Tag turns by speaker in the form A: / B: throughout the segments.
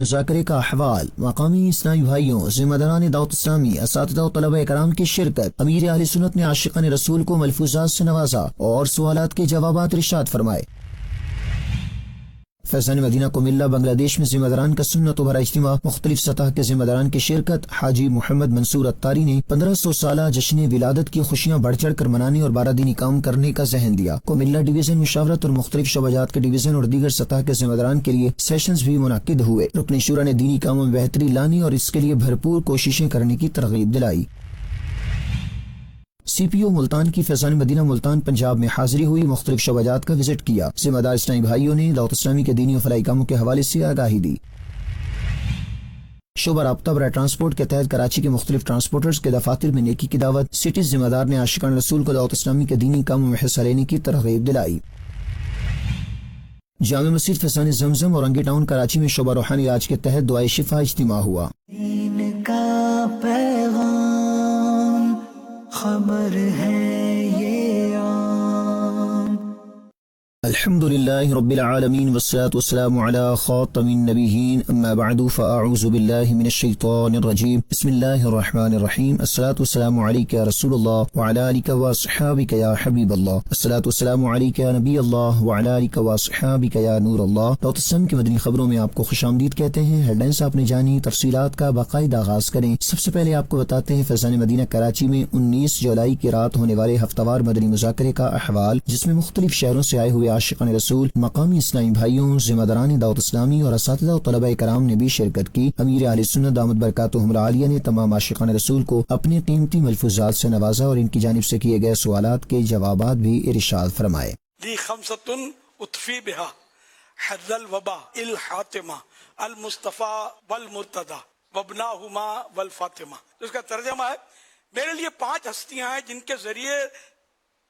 A: مذاکرے کا احوال، مقامی اسلامی بھائیوں، ذمہ داران دعوت اسلامی، اساتذہ و طلبہ کرام کی شرکت۔ امیر اہل سنت نے عاشقان رسول کو ملفوظات سے نوازا اور سوالات کے جوابات ارشاد فرمائے۔ فیضان مدینہ کمیلہ بنگلہ دیش میں ذمہ داران کا سنت و بھرا اجتماع، مختلف سطح کے ذمہ داران کی شرکت۔ حاجی محمد منصور اتاری نے 1500 سالہ جشن ولادت کی خوشیاں بڑھ چڑھ کر منانے اور 12 دینی کام کرنے کا ذہن دیا۔ کمیلہ ڈویژن مشاورت اور مختلف شعبہ جات کے ڈویژن اور دیگر سطح کے ذمہ داران کے لیے سیشنز بھی منعقد ہوئے۔ رکن شورا نے دینی کاموں میں بہتری لانے اور اس کے لیے بھرپور کوششیں کرنے کی ترغیب دلائی۔ سی پی او ملتان کی فیضان مدینہ ملتان پنجاب میں حاضری ہوئی، مختلف شعبہ جات کا وزٹ کیا۔ ذمہ دار اسلامی بھائیوں نے دعوت اسلامی کے دینی و فلاحی کاموں کے حوالے سے آگاہی دی۔ شعبہ رابطہ برائے ٹرانسپورٹ کے تحت کراچی کے مختلف ٹرانسپورٹرز کے دفاتر میں نیکی کی دعوت۔ سٹی ذمہ دار نے عاشقان رسول کو دعوت اسلامی کے دینی کاموں میں حصہ لینے کی ترغیب دلائی۔ جامع مسجد فیضان زمزم اور انگی ٹاؤن کراچی میں شعبہ روحانی علاج کے تحت دعائے شفا اجتماع ہوا۔
B: دین کا پیغام خبر ہے یہ عام۔
A: الحمدللہ رب العالمین والصلاة والسلام علی خاتم النبیین، اما بعد فاعوذ باللہ من الشیطان الرجیم، بسم اللہ الرحمن الرحیم۔ الصلاة والسلام علیک یا رسول اللہ وعلی آلک واصحابک یا حبیب اللہ، الصلاة والسلام علیک یا نبی اللہ وعلی آلک واصحابک یا نور اللہ۔ دعوت اسلام کی مدنی خبروں میں آپ کو خوش آمدید کہتے ہیں۔ ہیڈ لائنز آپ نے جانی، تفصیلات کا باقاعدہ آغاز کریں۔ سب سے پہلے آپ کو بتاتے ہیں فیضان مدینہ کراچی میں 19 جولائی کی رات ہونے والے ہفتہ وار مدنی مذاکرے کا احوال، جس میں مختلف شہروں سے آئے ہوئے عاشقان رسول، مقامی اسلامی بھائیوں، ذمہ داران دعوت اسلامی اور اساتذہ و طلبہ کرام نے بھی شرکت کی۔ امیر اہل سنت دامت برکاتہم العالیہ نے تمام عاشقان رسول کو اپنے قیمتی ملفوظات سے نوازا اور ان کی جانب سے کیے گئے سوالات کے جوابات بھی ارشاد فرمائے۔
C: لی خمسۃ اطفی بہا حد الوبا الحاتمہ المصطفیٰ والمرتضی وابناہما والفاطمہ۔ اس کا ترجمہ ہے، میرے لیے 5 ہستیاں ہیں جن کے ذریعے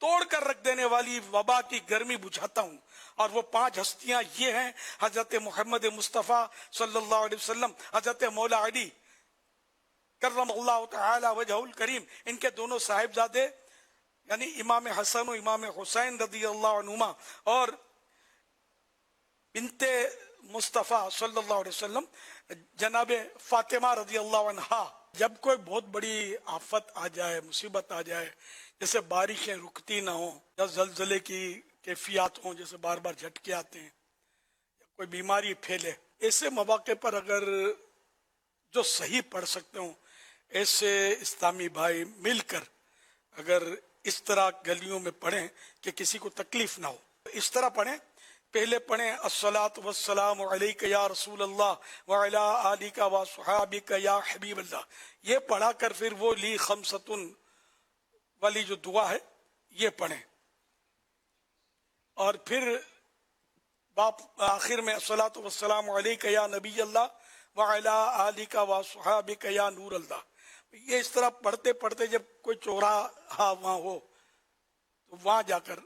C: توڑ کر رکھ دینے والی وبا کی گرمی بجھاتا ہوں، اور وہ 5 ہستیاں یہ ہیں: حضرت محمد مصطفیٰ صلی اللہ علیہ وسلم، حضرت مولا علی کرم اللہ تعالی وجہ الکریم، ان کے دونوں صاحبزادے یعنی امام حسن و امام حسین رضی اللہ عنہما، اور بنت مصطفیٰ صلی اللہ علیہ وسلم جناب فاطمہ رضی اللہ عنہا۔ جب کوئی بہت بڑی آفت آ جائے، مصیبت آ جائے، جیسے بارشیں رکتی نہ ہوں یا زلزلے کی کیفیات ہوں، جیسے بار بار جھٹکے آتے ہیں یا کوئی بیماری پھیلے، ایسے مواقع پر اگر جو صحیح پڑھ سکتے ہوں ایسے اسلامی بھائی مل کر اگر اس طرح گلیوں میں پڑھیں کہ کسی کو تکلیف نہ ہو، اس طرح پڑھیں۔ پہلے پڑھیں الصلاۃ والسلام علیک یا رسول اللہ وعلی آلک وصحابک یا حبیب اللہ، یہ پڑھا کر پھر وہ لی خمسۃ والی جو دعا ہے یہ پڑھیں، اور پھر آخر میں الصلاۃ والسلام علیک یا نبی اللہ وعلی آلک وصحابک یا نور اللہ۔ یہ اس طرح پڑھتے پڑھتے جب کوئی چوراہا وہاں ہو تو وہاں جا کر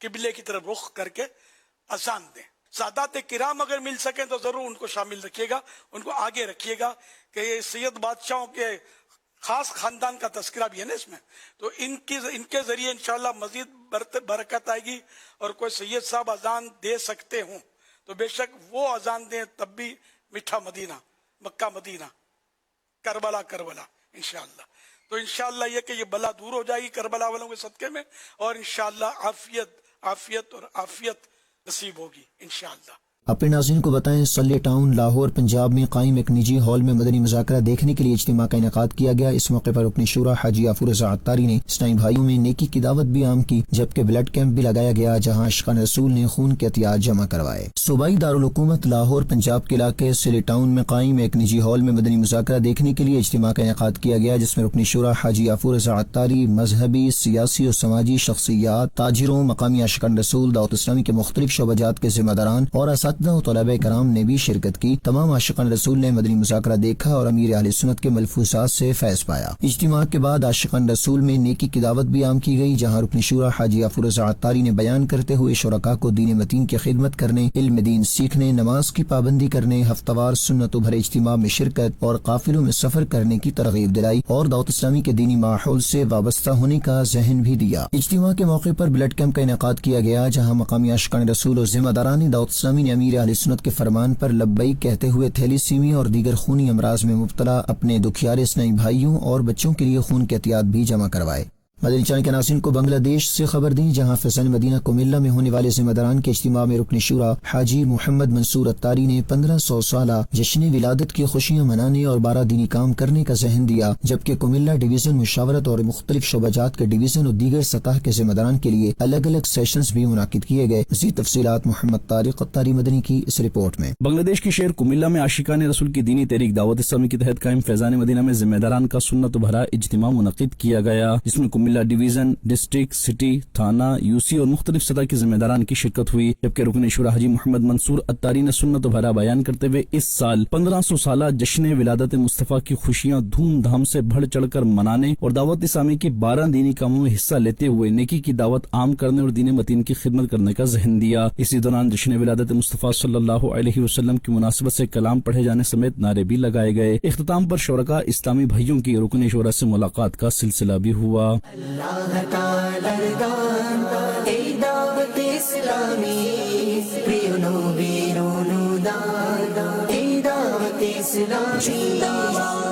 C: قبلے کی طرف رخ کر کے اذان دیں۔ سادات کرام اگر مل سکیں تو ضرور ان کو شامل رکھیے گا، ان کو آگے رکھیے گا کہ یہ سید بادشاہوں کے خاص خاندان کا تذکرہ بھی ہے نا اس میں، تو ان کے ذریعے انشاءاللہ مزید برکت آئے گی۔ اور کوئی سید صاحب اذان دے سکتے ہوں تو بے شک وہ اذان دیں، تب بھی میٹھا مدینہ، مکہ مدینہ، کربلا انشاءاللہ۔ تو انشاءاللہ یہ کہ یہ بلا دور ہو جائے گی کربلا والوں کے صدقے میں، اور انشاءاللہ عافیت اور عافیت نصیب ہوگی انشاءاللہ۔
A: اپنے ناظرین کو بتائیں سلی ٹاؤن لاہور پنجاب میں قائم ایک نجی ہال میں مدنی مذاکرہ دیکھنے کے لیے اجتماع کا انعقاد کیا گیا۔ اس موقع پر رکن شورا حاجی غفور رضا عطاری نے اسلامی بھائیوں میں نیکی کی دعوت بھی عام کی، جبکہ بلڈ کیمپ بھی لگایا گیا جہاں عاشقان رسول نے خون کے عطیات جمع کروائے۔ صوبائی دارالحکومت لاہور پنجاب کے علاقے سلی ٹاؤن میں قائم ایک نجی ہال میں مدنی مذاکرہ دیکھنے کے لیے اجتماع کا انعقاد کیا گیا، جس میں رکن شورا حاجی غفور رضا عطاری، مذہبی، سیاسی اور سماجی شخصیات، تاجروں، مقامی عاشقان رسول، دعوت اسلامی کے مختلف شعبہ جات کے ذمہ داران اور اساتذہ و طلبہ کرام نے بھی شرکت کی۔ تمام عاشقان رسول نے مدنی مذاکرہ دیکھا اور امیر اہل سنت کے ملفوظات سے فیض پایا۔ اجتماع کے بعد عاشقان رسول میں نیکی کی دعوت بھی عام کی گئی، جہاں رکن شورا حاجی غفور رضا عطاری نے بیان کرتے ہوئے شرکاء کو دین متین کی خدمت کرنے، علم دین سیکھنے، نماز کی پابندی کرنے، ہفتہ وار سنت و بھرے اجتماع میں شرکت اور قافلوں میں سفر کرنے کی ترغیب دلائی اور دعوت اسلامی کے دینی ماحول سے وابستہ ہونے کا ذہن بھی دیا۔ اجتماع کے موقع پر بلڈ کیمپ کا انعقاد کیا گیا، جہاں مقامی عاشقان رسول اور ذمہ داران دعوت اسلامی نے امیر امیر اہل سنت کے فرمان پر لبیک کہتے ہوئے تھیلیسیمیا اور دیگر خونی امراض میں مبتلا اپنے دکھیارے اسلامی بھائیوں اور بچوں کے لیے خون کے احتیاط بھی جمع کروائے۔ مدنی چینل کے ناظرین کو بنگلہ دیش سے خبر دیں، جہاں فیضان مدینہ کومیلا میں ہونے والے ذمہ داران کے اجتماع میں رکن شورا حاجی محمد منصور اتاری نے 1500 سالہ جشن ولادت کی خوشیاں منانے اور 12 دینی کام کرنے کا ذہن دیا، جبکہ کومیلا ڈویژن مشاورت اور مختلف شعبہ جات کے ڈویژن اور دیگر سطح کے ذمہ داران کے لیے الگ الگ سیشنز بھی منعقد کیے گئے۔ مزید تفصیلات محمد طارق اتاری مدنی کی اس رپورٹ میں۔
D: بنگلہ دیش کے شہر کومیلا میں عاشقان رسول کی دینی تحریک دعوت اسلامی کے تحت قائم فیضان مدینہ میں ذمہ داران کا سنت بھرا اجتماع منعقد کیا گیا، جس میں کومیلا ڈویژن، ڈسٹرکٹ، سٹی، تھانہ، یوسی اور مختلف سطح کے ذمہ داران کی شرکت ہوئی، جبکہ رکن شورا حاجی محمد منصور اتاری نے سنت بھرا بیان کرتے ہوئے اس سال 1500 سالہ جشن ولادت مصطفیٰ کی خوشیاں دھوم دھام سے بڑھ چڑھ کر منانے اور دعوت اسلامی کے 12 دینی کاموں میں حصہ لیتے ہوئے نیکی کی دعوت عام کرنے اور دین متین کی خدمت کرنے کا ذہن دیا۔ اسی دوران جشن ولادت مصطفیٰ صلی اللہ علیہ وسلم کی مناسبت سے کلام پڑھے جانے سمیت نعرے بھی لگائے گئے۔ اختتام پر شرکاء اسلامی بھائیوں کی رکن شورا سے ملاقات کا سلسلہ بھی ہوا۔
B: اللہ تعالی دعوت اسلامی پریونو بیرونو دعوت اسلامی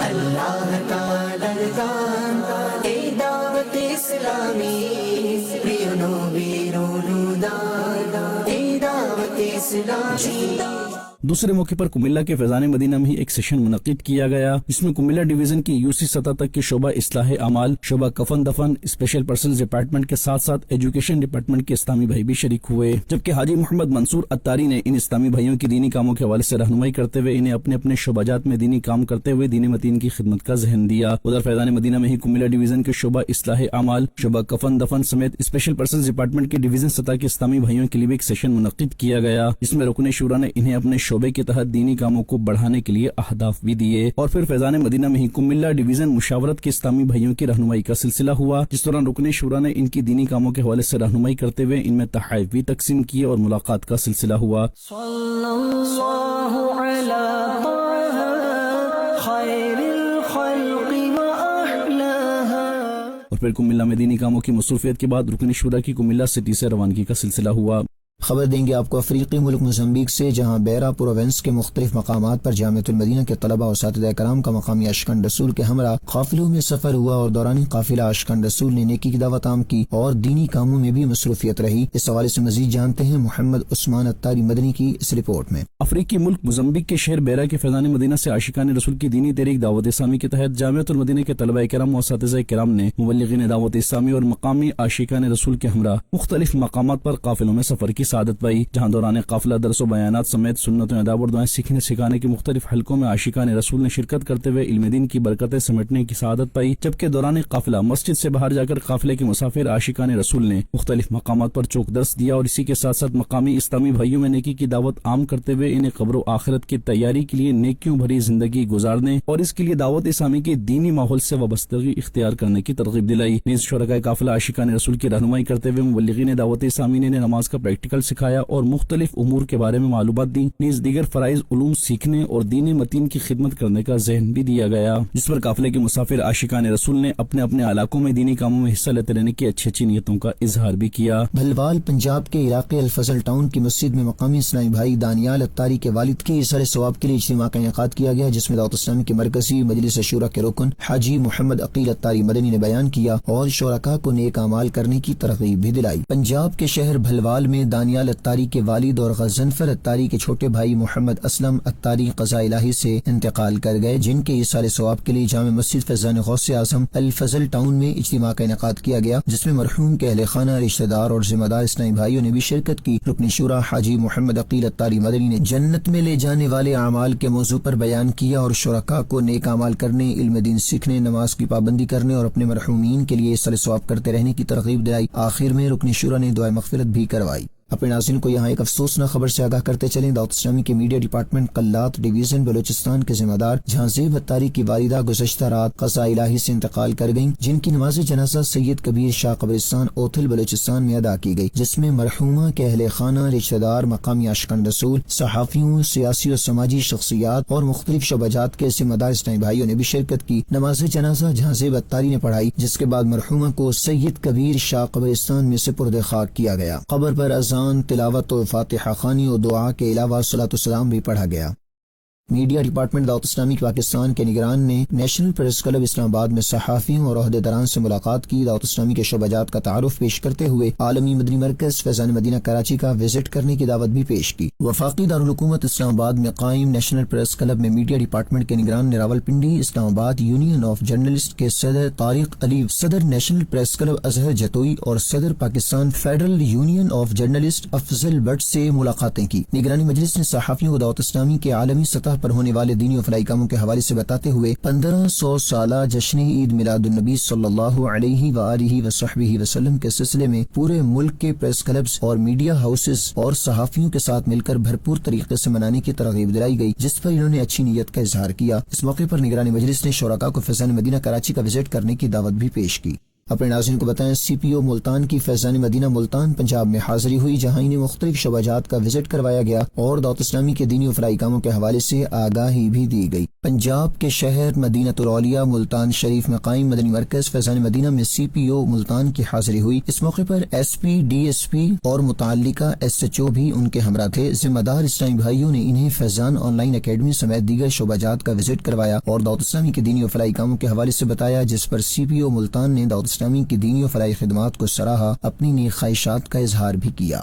B: اللہ تعالی دعوت اسلامی پریونو بیرونو دعوت اسلامی۔
D: دوسرے موقع پر کومیلا کے فیضان مدینہ میں ہی ایک سیشن منعقد کیا گیا، جس میں کومیلا ڈویژن کی یوسی سطح تک کے شعبہ اصلاح اعمال، شعبہ کفن دفن، اسپیشل پرسنز ڈپارٹمنٹ کے ساتھ ساتھ ایجوکیشن ڈپارٹمنٹ کے اسلامی بھائی بھی شریک ہوئے، جبکہ حاجی محمد منصور اتاری نے ان اسلامی بھائیوں کی دینی کاموں کے حوالے سے رہنمائی کرتے ہوئے انہیں اپنے اپنے شعبہ جات میں دینی کام کرتے ہوئے دین متین کی خدمت کا ذہن دیا۔ ادھر فیضان مدینہ میں ہی کومیلا ڈویژن کے شعبہ اصلاح اعمال، شعبہ کفن دفن سمیت اسپیشل پرسنز ڈپارٹمنٹ کے ڈویژن سطح کے اسلامی بھائیوں کے لیے بھی ایک سیشن منعقد کیا گیا، جس میں رکن شورا نے انہیں اپنے شعبے کے تحت دینی کاموں کو بڑھانے کے لیے اہداف بھی دیے، اور پھر فیضان مدینہ میں ہی کومیلا ڈویژن مشاورت کے اسلامی بھائیوں کی رہنمائی کا سلسلہ ہوا، جس دوران رکن شورا نے ان کی دینی کاموں کے حوالے سے رہنمائی کرتے ہوئے ان میں تحائف بھی تقسیم کیے اور ملاقات کا سلسلہ ہوا۔
B: صلی اللہ علی خیر الخلق واحلاها۔
D: اور پھر کومیلا میں دینی کاموں کی مصروفیت کے بعد رکن شورا کی کومیلا سٹی سے روانگی کا سلسلہ ہوا۔
A: خبر دیں گے آپ کو افریقی ملک موزمبیق سے، جہاں بیرا پروونس کے مختلف مقامات پر جامعۃ المدینہ کے طلباء اور اساتذہ کرام کا مقامی عاشقان رسول کے ہمراہ قافلوں میں سفر ہوا، اور دوران قافلہ عاشقان رسول نے نیکی کی دعوت عام کی اور دینی کاموں میں بھی مصروفیت رہی۔ اس حوالے سے مزید جانتے ہیں محمد عثمان اتاری مدنی کی اس رپورٹ میں۔
D: افریقی ملک موزمبیق کے شہر بیرا کے فیضان مدینہ سے عاشقان رسول کی دینی تحریک دعوت اسلامی کے تحت جامعۃ المدینہ کے طلباء کرام و اساتذہ کرام نے مبلغین دعوت اسلامی اور مقامی عاشقان رسول کے ہمراہ مختلف مقامات پر قافلوں میں سفر کی سعادت پائی، جہاں دوران قافلہ درس و بیانات سمیت سنت و آداب اور دعائیں سیکھنے سکھانے کے مختلف حلقوں میں عاشقان رسول نے شرکت کرتے ہوئے علم دین کی برکتیں سمیٹنے کی سعادت پائی، جبکہ دوران قافلہ مسجد سے باہر جا کر قافلے کے مسافر عاشقان رسول نے مختلف مقامات پر چوک درس دیا، اور اسی کے ساتھ ساتھ مقامی اسلامی بھائیوں میں نیکی کی دعوت عام کرتے ہوئے انہیں قبر و آخرت کی تیاری کے لیے نیکیوں بھری زندگی گزارنے اور اس کے لیے دعوت اسلامی کے دینی ماحول سے وابستگی اختیار کرنے کی ترغیب دلائی۔ نیز شرکائے قافلہ عاشقان رسول کی رہنمائی کرتے ہوئے مبلغین دعوت اسلامی نے نماز کا پریکٹیکل سکھایا اور مختلف امور کے بارے میں معلومات دی، نیز دیگر فرائض علوم سیکھنے اور دین متین کی خدمت کرنے کا ذہن بھی دیا گیا، جس پر قافلے کے مسافر عاشقان رسول نے اپنے اپنے علاقوں میں دینی کاموں میں حصہ لیتے رہنے کی اچھی اچھی نیتوں کا اظہار بھی کیا۔
A: بھلوال پنجاب کے علاقے الفضل ٹاؤن کی مسجد میں مقامی اسلامی بھائی دانیال اتاری کے والد کے ایثار ثواب کے لیے اجتماع کا انعقاد کیا گیا، جس میں دعوت اسلامی کے مرکزی مجلس شورا کے رکن حاجی محمد عقیل اتاری مدنی نے بیان کیا اور شرکاء کو نیک اعمال کرنے کی ترغیب بھی دلائی۔ پنجاب کے شہر بھلوال میں دانیال اتاری کے والد اور غضنفر اتاری کے چھوٹے بھائی محمد اسلم اتاری قضاء الہی سے انتقال کر گئے، جن کے ایثار ثواب کے لیے جامع مسجد فیضان غوث اعظم الفضل ٹاؤن میں اجتماع کا انعقاد کیا گیا، جس میں مرحوم کے اہل خانہ، رشتہ دار اور ذمہ دار اسلامی بھائیوں نے بھی شرکت کی۔ رکن شورا حاجی محمد عقیل اتاری مدنی نے جنت میں لے جانے والے اعمال کے موضوع پر بیان کیا اور شرکاء کو نیک اعمال کرنے، علم دین سیکھنے، نماز کی پابندی کرنے اور اپنے مرحومین کے لیے ایثار ثواب کرتے رہنے کی ترغیب دلائی۔ آخر میں رکن شورا نے دعائے مغفرت بھی کروائی۔ اپنے ناظرین کو یہاں ایک افسوسناک خبر سے آگاہ کرتے چلیں، دعوت اسلامی کے media department Kalat division Balochistan کے ذمہ دار جہانزیب اتاری کی والدہ گزشتہ رات قضاء الہی سے انتقال کر گئیں، جن کی نماز جنازہ سید کبیر شاہ قبرستان اوتھل بلوچستان میں ادا کی گئی، جس میں مرحومہ کے اہل خانہ، رشتہ دار، مقامی عاشقان رسول، صحافیوں، سیاسی اور سماجی شخصیات اور مختلف شعبہ جات کے ذمہ دار اسلامی بھائیوں نے بھی شرکت کی۔ نماز جنازہ جہانزیب اتاری نے پڑھائی، جس کے بعد مرحومہ کو سید کبیر شاہ قبرستان میں سپرد خاک کیا گیا۔ قبر پر اذان اذان، تلاوت و فاتحہ خوانی و دعا کے علاوہ صلاۃ السلام بھی پڑھا گیا۔ میڈیا ڈپارٹمنٹ دعوت اسلامی پاکستان کے نگران نے نیشنل پریس کلب اسلام آباد میں صحافیوں اور عہدیداران سے ملاقات کی۔ دعوت اسلامی کے شعبہ جات کا تعارف پیش کرتے ہوئے عالمی مدنی مرکز فیضان مدینہ کراچی کا وزٹ کرنے کی دعوت بھی پیش کی۔ وفاقی دارالحکومت اسلام آباد میں قائم نیشنل پریس کلب میں میڈیا ڈپارٹمنٹ کے نگران نے راولپنڈی اسلام آباد یونین آف جرنلسٹ کے صدر طارق علی، صدر national press club Azhar Jatoi اور صدر Pakistan federal union of journalist Afzal but سے ملاقاتیں کی۔ نگرانی مجلس نے صحافیوں کو دعوت اسلامی کے عالمی سطح پر ہونے والے دینی و فلاحی کاموں کے حوالے سے بتاتے ہوئے 1500 سالہ جشن عید میلاد النبی صلی اللہ علیہ وآلہ وصحبہ وسلم کے سلسلے میں پورے ملک کے پریس کلبز اور میڈیا ہاؤسز اور صحافیوں کے ساتھ مل کر بھرپور طریقے سے منانے کی ترغیب دلائی گئی، جس پر انہوں نے اچھی نیت کا اظہار کیا۔ اس موقع پر نگرانی مجلس نے شرکاء کو فیضان مدینہ کراچی کا وزٹ کرنے کی دعوت بھی پیش کی۔ اپنے ناظرین کو بتائیں سی پی او ملتان کی فیضان مدینہ ملتان پنجاب میں حاضری ہوئی، جہاں انہیں مختلف شعبہ جات کا وزٹ کروایا گیا اور دعوت اسلامی کے دینی و فلاحی کاموں کے حوالے سے آگاہی بھی دی گئی۔ پنجاب کے شہر مدینہ الاولیاء ملتان شریف میں قائم مدنی مرکز فیضان مدینہ میں سی پی او ملتان کی حاضری ہوئی۔ اس موقع پر S P, D S P اور متعلقہ ایس ایچ او بھی ان کے ہمراہ تھے۔ ذمہ دار اسلامی بھائیوں نے انہیں فیضان آن لائن اکیڈمی سمیت دیگر شعبہ جات کا وزٹ کروایا اور دعوت اسلامی کے دینی و فلاحی کاموں کے حوالے سے بتایا، جس پر سی پی او ملتان نے دعوت اسلامی کی دینی و فلاحی خدمات کو سراہا، اپنی نیک خواہشات کا اظہار بھی کیا۔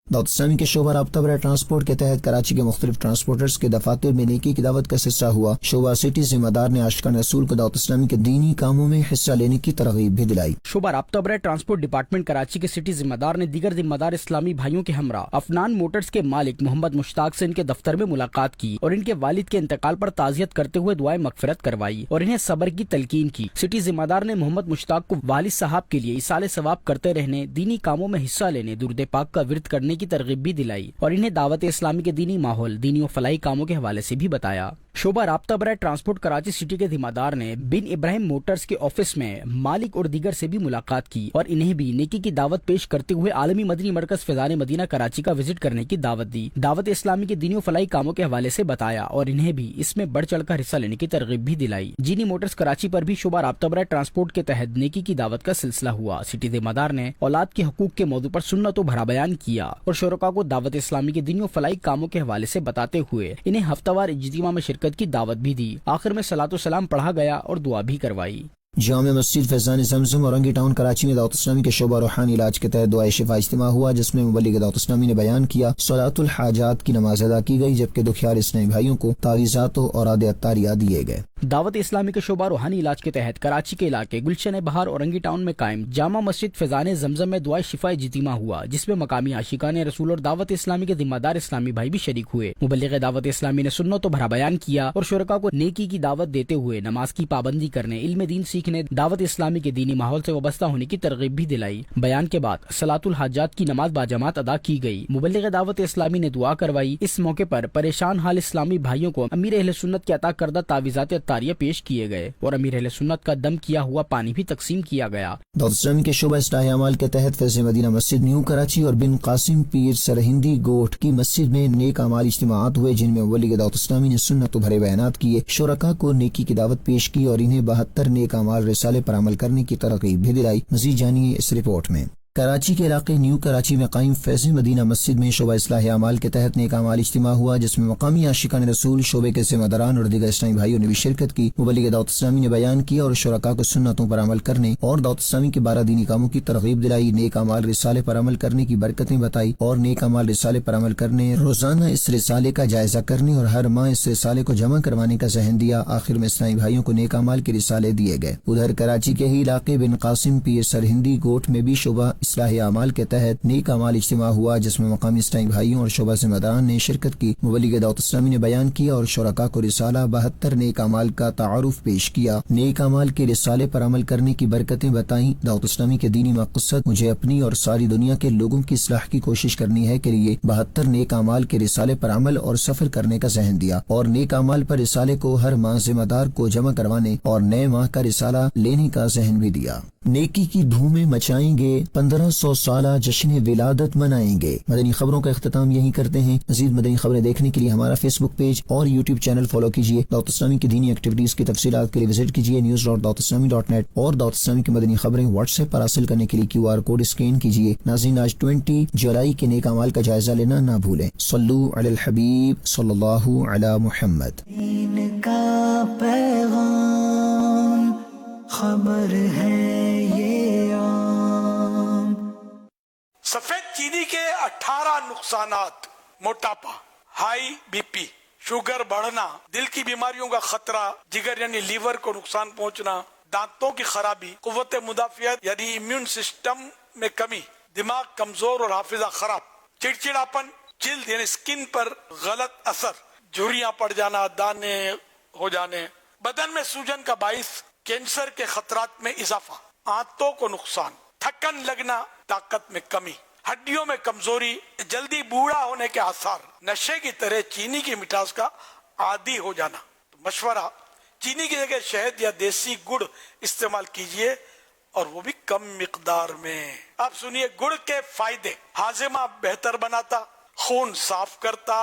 A: دعوت اسلامی کے شعبہ رابطہ برائے ٹرانسپورٹ کے تحت کراچی کے مختلف ٹرانسپورٹرز کے دفاتر میں نیکی کی دعوت کا سلسلہ ہوا۔ شعبہ سٹی ذمہ دار نے عاشقان رسول کو دعوت اسلامی کے دینی کاموں میں حصہ لینے کی ترغیب بھی دلائی۔
E: شعبہ رابطہ برائے ٹرانسپورٹ ڈپارٹمنٹ کراچی کے سٹی ذمہ دار نے دیگر ذمہ دار اسلامی بھائیوں کے ہمراہ افنان موٹرز کے مالک محمد مشتاق سے ان کے دفتر میں ملاقات کی اور ان کے والد کے انتقال پر تعزیت کرتے ہوئے دعائیں مغفرت کروائی اور انہیں صبر کی تلقین کی۔ سٹی ذمہ دار نے محمد مشتاق کو والد صاحب کے لیے ایصال ثواب کرتے رہنے، دینی کاموں میں حصہ لینے، درود پاک کا ورد کرنے کی ترغیب بھی دلائی اور انہیں دعوت اسلامی کے دینی ماحول، دینی و فلاحی کاموں کے حوالے سے بھی بتایا۔ شعبہ رابطہ برائے ٹرانسپورٹ کراچی سٹی کے ذمہ دار نے بن ابراہیم موٹرز کے آفس میں مالک اور دیگر سے بھی ملاقات کی اور انہیں بھی نیکی کی دعوت پیش کرتے ہوئے عالمی مدنی مرکز فیضان مدینہ کراچی کا وزٹ کرنے کی دعوت دی، دعوت اسلامی کے دینی و فلاحی کاموں کے حوالے سے بتایا اور انہیں بھی اس میں بڑھ چڑھ کر حصہ لینے کی ترغیب بھی دلائی۔ جینی موٹرز کراچی پر بھی شعبہ رابطہ برائے ٹرانسپورٹ کے تحت نیکی کی دعوت کا سلسلہ ہوا۔ سٹی ذمہ دار نے اولاد کے حقوق کے موضوع پر سنت و بھرا بیان کیا اور شرکاء کو دعوت اسلامی کے دینی و فلاحی کاموں کے حوالے سے بتاتے ہوئے انہیں ہفتہ وار اجتماع میں شرکت کی دعوت بھی دی۔ آخر میں صلاۃ و سلام پڑھا گیا اور دعا بھی کروائی۔
A: جامع مسجد فیضان زمزم اورنگی ٹاؤن کراچی میں دعوت اسلامی کے شعبہ روحانی علاج کے تحت دعائے شفا اجتماع ہوا، جس میں مبلغ دعوت اسلامی نے بیان کیا۔ صلاۃ الحاجات کی نماز ادا کی گئی، جبکہ دکھیار اسلامی بھائیوں کو تعویذات و اوراد عطاریہ دیے گئے۔
E: دعوت اسلامی کے شعبہ روحانی علاج کے تحت کراچی کے علاقے گلشن بہار اورنگی ٹاؤن میں قائم جامع مسجد فیضان زمزم میں دعائے شفا اجتماع ہوا، جس میں مقامی عاشقان رسول اور دعوت اسلامی کے ذمہ دار اسلامی بھائی بھی شریک ہوئے۔ مبلغ دعوت اسلامی نے سنت و بھرا بیان کیا اور شرکاء کو نیکی کی دعوت دیتے ہوئے نماز کی پابندی کرنے، علم دین سیکھنے، دعوت اسلامی کے دینی ماحول سے وابستہ ہونے کی ترغیب بھی دلائی۔ بیان کے بعد صلاۃ الحاجات کی نماز باجماعت ادا کی گئی۔ مبلغ دعوت اسلامی نے دعا کروائی۔ اس موقع پر پریشان حال اسلامی بھائیوں کو امیر اہل سنت کے عطا کردہ تعویذات عطاریہ پیش کیے گئے اور امیر اہل سنت کا دم کیا ہوا پانی بھی تقسیم کیا گیا۔
A: دعوت اسلامی کے شعبہ اصلاح اعمال کے تحت فیض مدینہ مسجد نیو کراچی اور بن قاسم پیر سرہندی گوٹھ کی مسجد میں نیک اعمال اجتماعات ہوئے، جن میں مبلغ دعوت اسلامی نے سنت و بھرے بیانات کیے، شرکاء کو نیکی کی دعوت پیش کی اور انہیں 72 نیک اعمال رسالے پر عمل کرنے کی ترغیب بھی دلائی۔ مزید جانیے اس رپورٹ میں۔ کراچی کے علاقے نیو کراچی میں قائم فیض مدینہ مسجد میں شعبہ اصلاح اعمال کے تحت نیک اعمال اجتماع ہوا، جس میں مقامی عاشقان رسول، شعبے کے ذمہ داران اور دیگر اسلامی بھائیوں نے بھی شرکت کی۔ مبلغ دعوت اسلامی نے بیان کیا اور شرکاء کو سنتوں پر عمل کرنے اور دعوت اسلامی کے 12 دینی کاموں کی ترغیب دلائی، نیک اعمال رسالے پر عمل کرنے کی برکتیں بتائی اور نیک اعمال رسالے پر عمل کرنے، روزانہ اس رسالے کا جائزہ کرنے اور ہر ماہ اس رسالے کو جمع کروانے کا ذہن دیا۔ آخر میں اسلامی بھائیوں کو نیک اعمال کے رسالے دیے گئے۔ ادھر کراچی کے ہی علاقے بن قاسم پیر سرہندی گوٹھ میں بھی شعبہ اصلاح اعمال کے تحت نیک اعمال اجتماع ہوا، جس میں مقامی اسلامی بھائیوں اور شعبہ ذمہ داران نے شرکت کی۔ مبلغ دعوت اسلامی نے بیان کیا اور شرکاء کو رسالہ 72 نیک اعمال کا تعارف پیش کیا، نیک اعمال کے رسالے پر عمل کرنے کی برکتیں بتائیں۔ دعوت اسلامی کے دینی مقصد مجھے اپنی اور ساری دنیا کے لوگوں کی اصلاح کی کوشش کرنی ہے کے لیے 72 نیک اعمال کے رسالے پر عمل اور سفر کرنے کا ذہن دیا اور نیک اعمال پر رسالے کو ہر ماہ ذمہ دار کو جمع کروانے اور نئے ماہ کا رسالہ لینے کا ذہن بھی دیا۔ نیکی کی دھومیں مچائیں گے 15 1500 سالہ جشن ولادت منائیں گے۔ مدنی خبروں کا اختتام یہی کرتے ہیں۔ مزید مدنی خبریں دیکھنے کے لیے ہمارا فیس بک پیج اور یوٹیوب چینل فالو کیجیے۔ دعوت اسلامی کی دینی ایکٹیویٹیز کی تفصیلات کے لیے وزٹ کیجیے news.dawatIslami.net اور دعوت اسلامی کی مدنی خبریں واٹس ایپ پر حاصل کرنے کے لیے QR کوڈ اسکین کیجیے۔ ناظرین، آج 20 جولائی کے نیک اعمال کا جائزہ لینا نہ بھولیں۔ صلو علی الحبیب صلی اللہ علی محمد۔
B: دین کا پیغام خبر ہے یہ عام۔
C: سفید چینی کے 18 نقصانات: موٹاپا، ہائی بی پی، شوگر بڑھنا، دل کی بیماریوں کا خطرہ، جگر یعنی لیور کو نقصان پہنچنا، دانتوں کی خرابی، قوت مدافعت یعنی امیون سسٹم میں کمی، دماغ کمزور اور حافظہ خراب، چڑچڑاپن، جلد یعنی سکن پر غلط اثر، جھریاں پڑ جانا، دانے ہو جانے، بدن میں سوجن کا باعث، کینسر کے خطرات میں اضافہ، آنتوں کو نقصان، تھکن لگنا، طاقت میں کمی، ہڈیوں میں کمزوری، جلدی بوڑھا ہونے کے آثار، نشے کی طرح چینی کی مٹھاس کا عادی ہو جانا۔ مشورہ: چینی کی جگہ شہد یا دیسی گڑ استعمال کیجئے اور وہ بھی کم مقدار میں۔ آپ سنیے گڑ کے فائدے: ہاضمہ بہتر بناتا، خون صاف کرتا،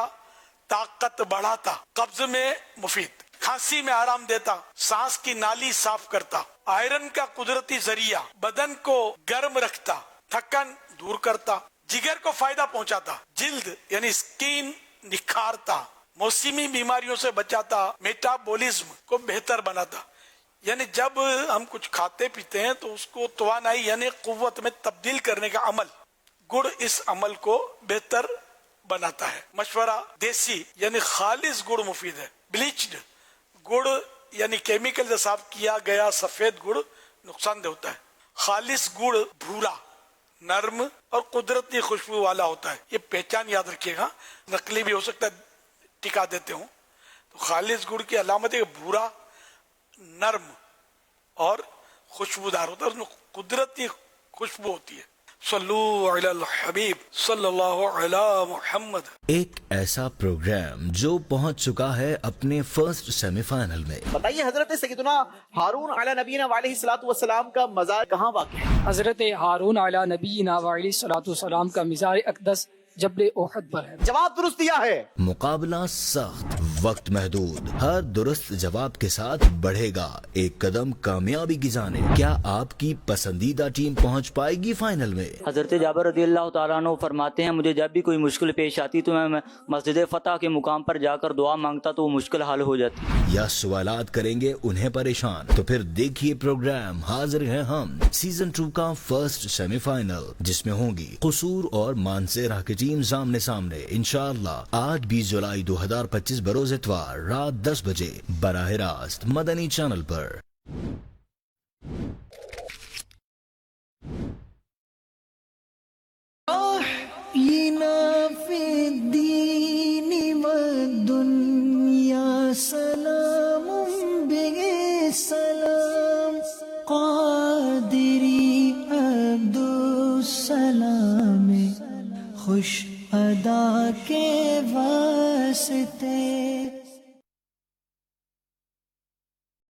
C: طاقت بڑھاتا، قبض میں مفید، کھانسی میں آرام دیتا، سانس کی نالی صاف کرتا، آئرن کا قدرتی ذریعہ، بدن کو گرم رکھتا، تھکن دور کرتا، جگر کو فائدہ پہنچاتا، جلد یعنی سکین نکھارتا، موسمی بیماریوں سے بچاتا، میٹابولزم کو بہتر بناتا۔ یعنی جب ہم کچھ کھاتے پیتے ہیں تو اس کو توانائی یعنی قوت میں تبدیل کرنے کا عمل، گڑ اس عمل کو بہتر بناتا ہے۔ مشورہ: دیسی یعنی خالص گڑ مفید ہے، بلیچڈ گڑ یعنی کیمیکل سے صاف کیا گیا سفید گڑ نقصان دہ ہوتا ہے۔ خالص گڑ بھورا، نرم اور قدرتی خوشبو والا ہوتا ہے۔ یہ پہچان یاد رکھیے گا، نقلی بھی ہو سکتا ہے ٹکا دیتے ہوں۔ تو خالص گڑ کی علامت ہے کہ بھورا، نرم اور خوشبودار ہوتا ہے، اس میں قدرتی خوشبو ہوتی ہے۔ صلو علی الحبیب صلی اللہ علی محمد۔
F: ایک ایسا پروگرام جو پہنچ چکا ہے اپنے فرسٹ سیمی فائنل میں۔
G: بتائیے حضرت سیدنا ہارون علی نبینا علیہ الصلوۃ والسلام کا مزار کہاں واقع ہے؟
H: حضرت ہارون علی نبینا علیہ الصلوۃ والسلام کا مزار اقدس جبل احد پر ہے۔
G: جواب درست دیا ہے۔
F: مقابلہ سخت، وقت محدود، ہر درست جواب کے ساتھ بڑھے گا ایک قدم کامیابی کی جانب۔ کیا آپ کی پسندیدہ ٹیم پہنچ پائے گی فائنل میں؟
I: حضرت جابر رضی اللہ تعالیٰ عنہ فرماتے ہیں مجھے جب بھی کوئی مشکل پیش آتی تو میں مسجد فتح کے مقام پر جا کر دعا مانگتا تو وہ مشکل حل ہو جاتی۔
F: یا سوالات کریں گے انہیں پریشان؟ تو پھر دیکھیے پروگرام حاضر ہیں ہم سیزن 2 کا فرسٹ سیمی فائنل، جس میں ہوں گی قصور اور مانسیرا کی ٹیم سامنے سامنے انشاءاللہ 8 20 جولائی 2025 بروز اتوار رات 10 بجے براہ راست مدنی چینل پر۔
B: فی الدین والدنیا سلام بے سلام قادری عبدالسلام خوش ادا کے واسطے